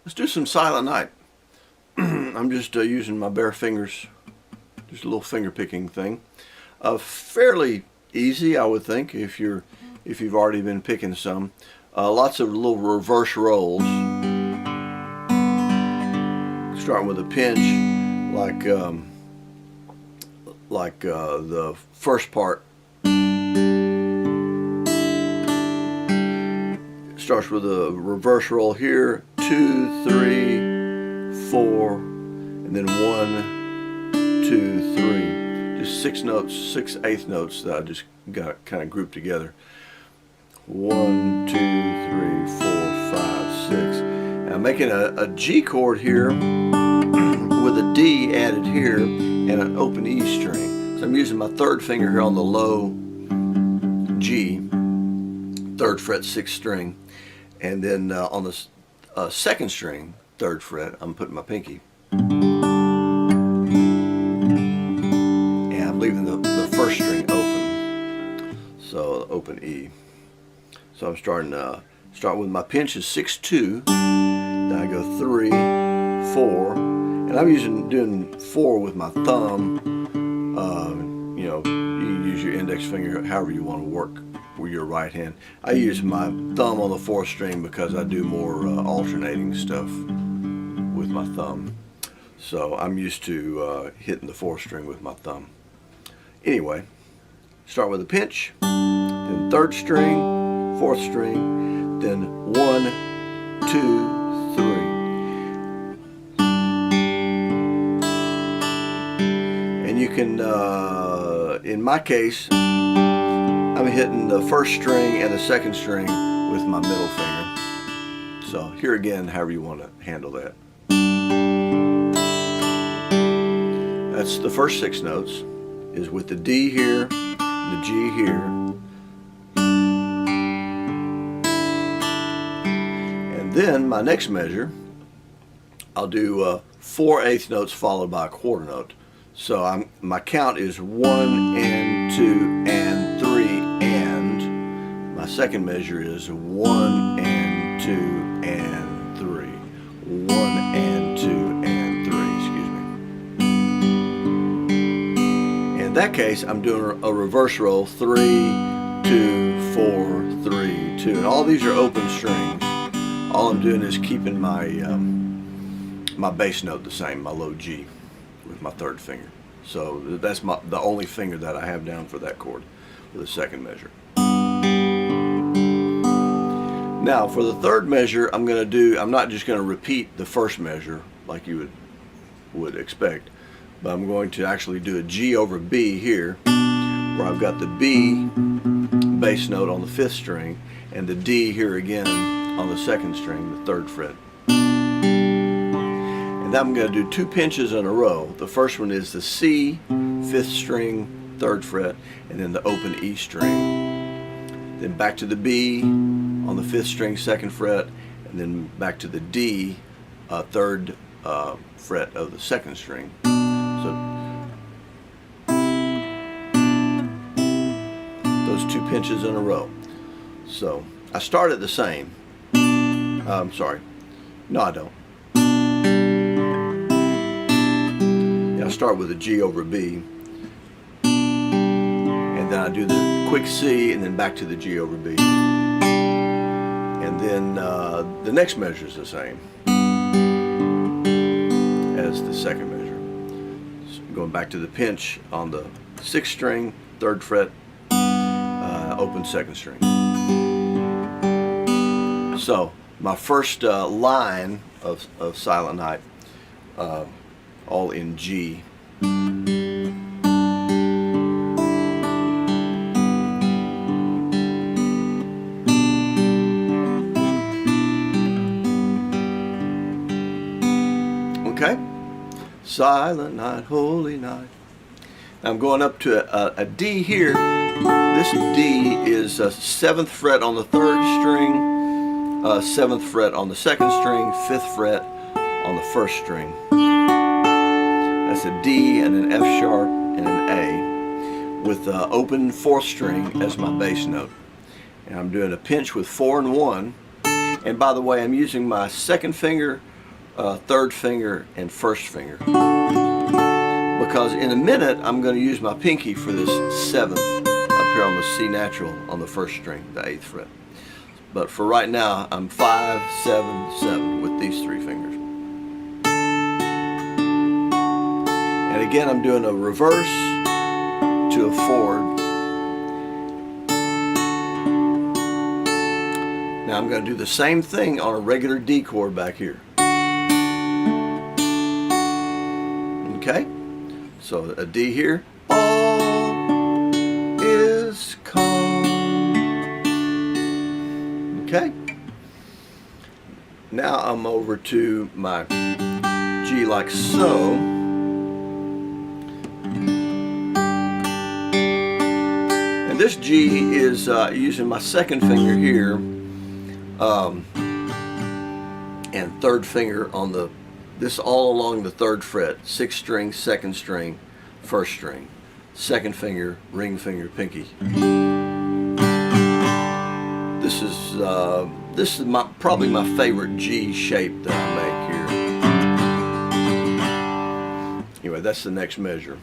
Let's do some Silent Night. I'm just using my bare fingers, just a little finger picking thing. Fairly easy, I would think, if you've already been picking some. Lots of little reverse rolls, starting with a pinch, like the first part. Starts with a reverse roll here, 2, 3, 4, and then 1, 2, 3. Just 6 notes, 6/8 notes that I just got kind of grouped together. 1, 2, 3, 4, 5, 6. And I'm making a G chord here with a D added here and an open E string. So I'm using my third finger here on the low G, 3rd fret, 6th string. And then on the 2nd string, 3rd fret, I'm putting my pinky. And I'm leaving the 1st string open. So open E. So I'm starting with my pinch is 6-2. Then I go 3, 4. And I'm doing 4 with my thumb. You use your index finger however you want to work with your right hand. I use my thumb on the 4th string because I do more alternating stuff with my thumb. So I'm used to hitting the 4th string with my thumb. Anyway, start with a pinch, then 3rd string, 4th string, then 1, 2, 3. And you can, in my case, I'm hitting the 1st string and the 2nd string with my middle finger. So here again, however you want to handle that. That's the first 6 notes, is with the D here, the G here. And then my next measure, I'll do 4/8 notes followed by a quarter note. So my count is 1 and 2 and 3 and. My second measure is 1 and 2 and 3. 1 and 2 and 3, excuse me. In that case, I'm doing a reverse roll, 3, 2, 4, 3, 2. And all these are open strings. All I'm doing is keeping my my bass note the same, my low G, with my 3rd finger. So that's the only finger that I have down for that chord for the 2nd measure. Now for the 3rd measure, I'm not just going to repeat the 1st measure like you would expect, but I'm going to actually do a G over B here, where I've got the B bass note on the 5th string and the D here again on the 2nd string, the 3rd fret. And I'm going to do 2 pinches in a row. The first one is the C, 5th string, 3rd fret, and then the open E string. Then back to the B on the 5th string, 2nd fret, and then back to the D, 3rd fret of the 2nd string. So those 2 pinches in a row. So I start at the same. I'm sorry. No, I don't. I start with a G over B, and then I do the quick C, and then back to the G over B, and then the next measure is the same as the 2nd measure. So going back to the pinch on the 6th string, 3rd fret, open 2nd string. So my first line of Silent Night, all in G. Okay? Silent night, holy night. Now I'm going up to a D here. This D is 7th fret on the 3rd string, 7th fret on the 2nd string, 5th fret on the 1st string. That's a D and an F sharp and an A with the open 4th string as my bass note. And I'm doing a pinch with 4 and 1. And by the way, I'm using my 2nd finger third finger and first finger, because in a minute I'm going to use my pinky for this seventh up here on the C natural on the first string, the 8th fret. But for right now, I'm 5, 7, 7 with these 3 fingers. And again, I'm doing a reverse to a forward. Now I'm going to do the same thing on a regular D chord back here. Okay? So a D here. All is calm. Okay? Now I'm over to my G like so. And this G is using my second finger here and third finger on this all along the 3rd fret, 6th string, 2nd string, 1st string, 2nd finger, ring finger, pinky. This is probably my favorite G shape that I make here. Anyway, that's the next measure,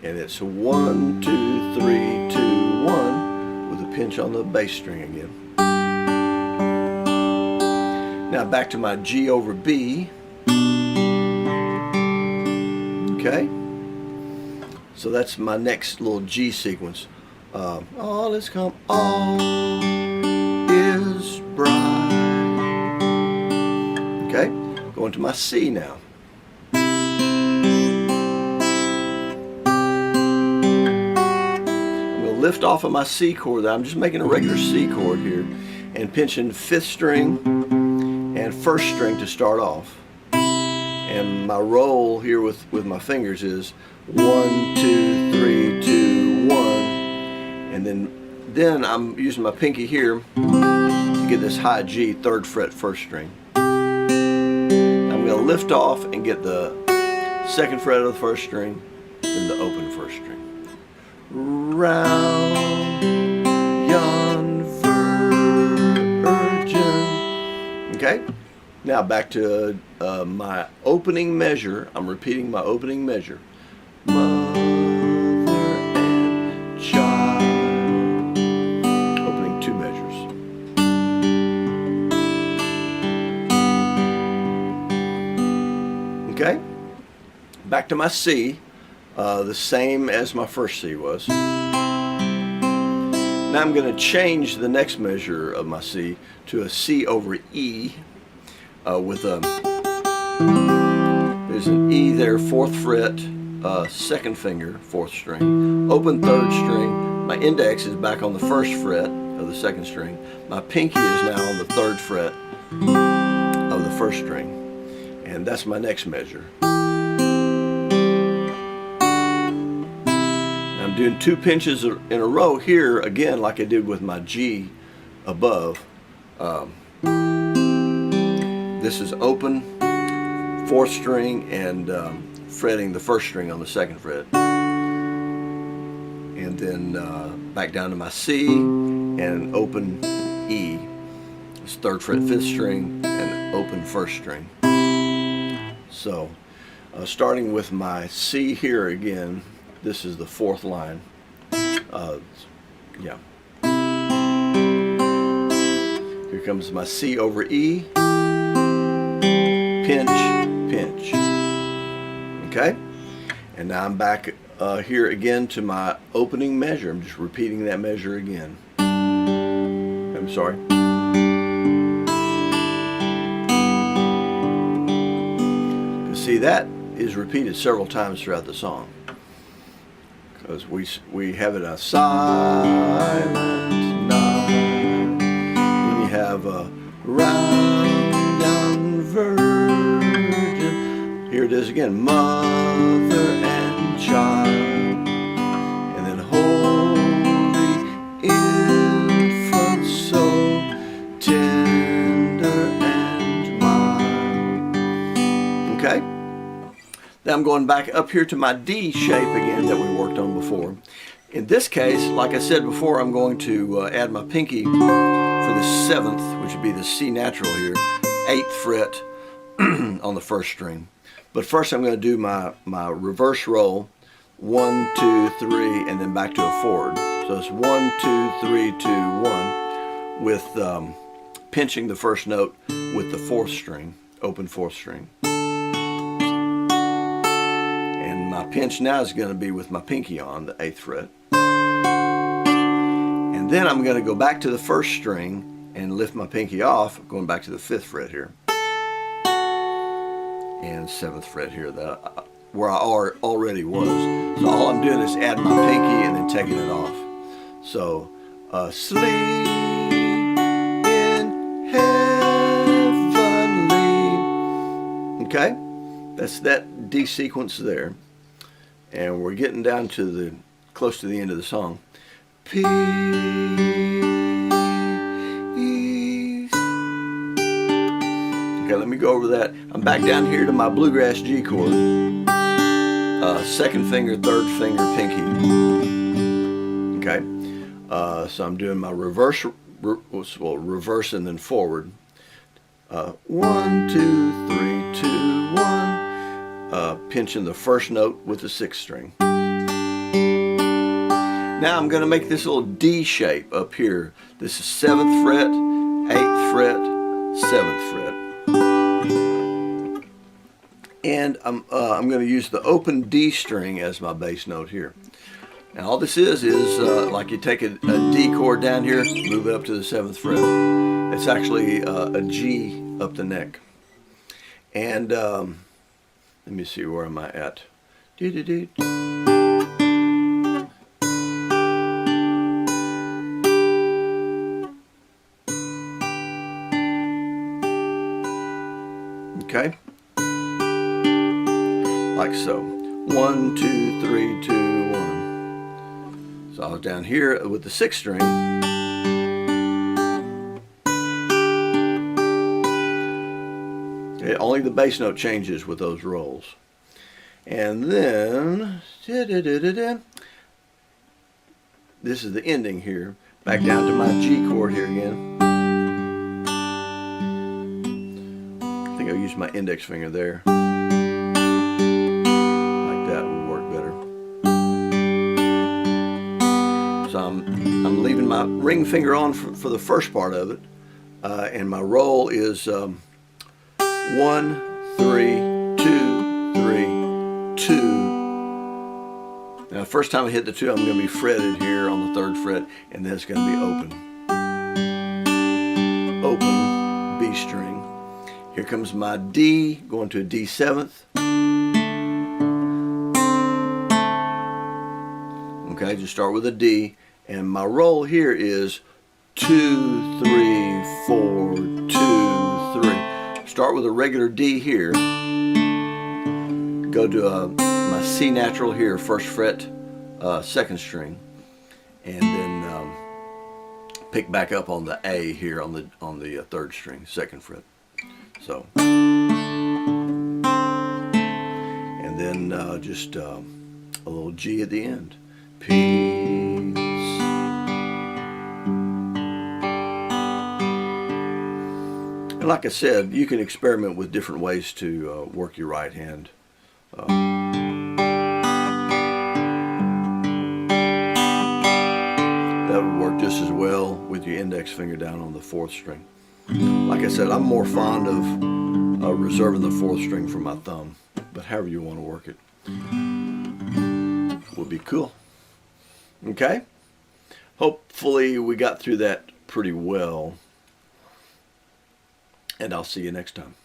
and it's 1, 2, 3, 2, 1 with a pinch on the bass string again. Now back to my G over B. Okay, so that's my next little G sequence. All is calm, all is bright. Okay, going to my C now. I'm going to lift off of my C chord. I'm just making a regular C chord here and pinching 5th string and 1st string to start off. And my roll here with my fingers is 1, 2, 3, 2, 1, and then I'm using my pinky here to get this high G, 3rd fret, 1st string. I'm going to lift off and get the 2nd fret of the 1st string, then the open 1st string. Round yon virgin. Okay. Now back to my opening measure. I'm repeating my opening measure. Mother and child. Opening 2 measures. Okay? Back to my C. The same as my first C was. Now I'm going to change the next measure of my C to a C over E. With there's an E there, 4th fret, 2nd finger, 4th string, open 3rd string. My index is back on the 1st fret of the 2nd string. My pinky is now on the 3rd fret of the 1st string, and that's my next measure. I'm doing 2 pinches in a row here again, like I did with my G above. This is open 4th string and fretting the 1st string on the 2nd fret, and then back down to my C and open E. It's 3rd fret, 5th string, and open 1st string. So starting with my C here again, this is the 4th line. Yeah. Here comes my C over E. Pinch, pinch. Okay? And now I'm back here again to my opening measure. I'm just repeating that measure again. I'm sorry. You see, that is repeated several times throughout the song, because we have it a silent night. Then you have a round young virgin. Here it is again, mother and child, and then holy infant, so tender and mild. Okay? Now I'm going back up here to my D shape again that we worked on before. In this case, like I said before, I'm going to add my pinky for the 7th, which would be the C natural here, 8th fret, on the first string. But first I'm going to do my reverse roll, 1, 2, 3, and then back to a forward. So it's 1, 2, 3, 2, 1, with pinching the first note with the fourth string, open fourth string. And my pinch now is going to be with my pinky on the 8th fret. And then I'm going to go back to the first string and lift my pinky off, going back to the 5th fret here. And 7th fret here, where I already was. So all I'm doing is adding my pinky and then taking it off. So, sleep in heavenly. Okay, that's that D sequence there, and we're getting down to close to the end of the song. Peace. Okay, let me go over that. I'm back down here to my bluegrass G chord. 2nd finger, 3rd finger, pinky. Okay, so I'm doing my reverse and then forward. 1, 2, 3, 2, 1. Pinching the first note with the 6th string. Now I'm going to make this little D shape up here. This is 7th fret, 8th fret, 7th fret. And I'm going to use the open D string as my bass note here. Now all this is like you take a D chord down here, move it up to the 7th fret. It's actually a G up the neck. And let me see, where am I at? Okay, like so. 1, 2, 3, 2, 1. So I was down here with the 6th string. Okay, only the bass note changes with those rolls. And then this is the ending here. Back down to my G chord here again. I'll use my index finger there. Like that would work better. So I'm leaving my ring finger on for the first part of it, and my roll is 1, 3, 2, 3, 2. Now, the first time I hit the 2, I'm going to be fretted here on the 3rd fret, and then it's going to be open B string. Here comes my D, going to a D7th. Okay, just start with a D, and my roll here is 2, 3, 4, 2, 3. Start with a regular D here. Go to my C natural here, 1st fret, 2nd string, and then pick back up on the A here on the 3rd string, 2nd fret. So, and then just a little G at the end. Peace. And like I said, you can experiment with different ways to work your right hand. That would work just as well with your index finger down on the 4th string. Like I said, I'm more fond of reserving the 4th string for my thumb, but however you want to work it would be cool. Okay? Hopefully we got through that pretty well, and I'll see you next time.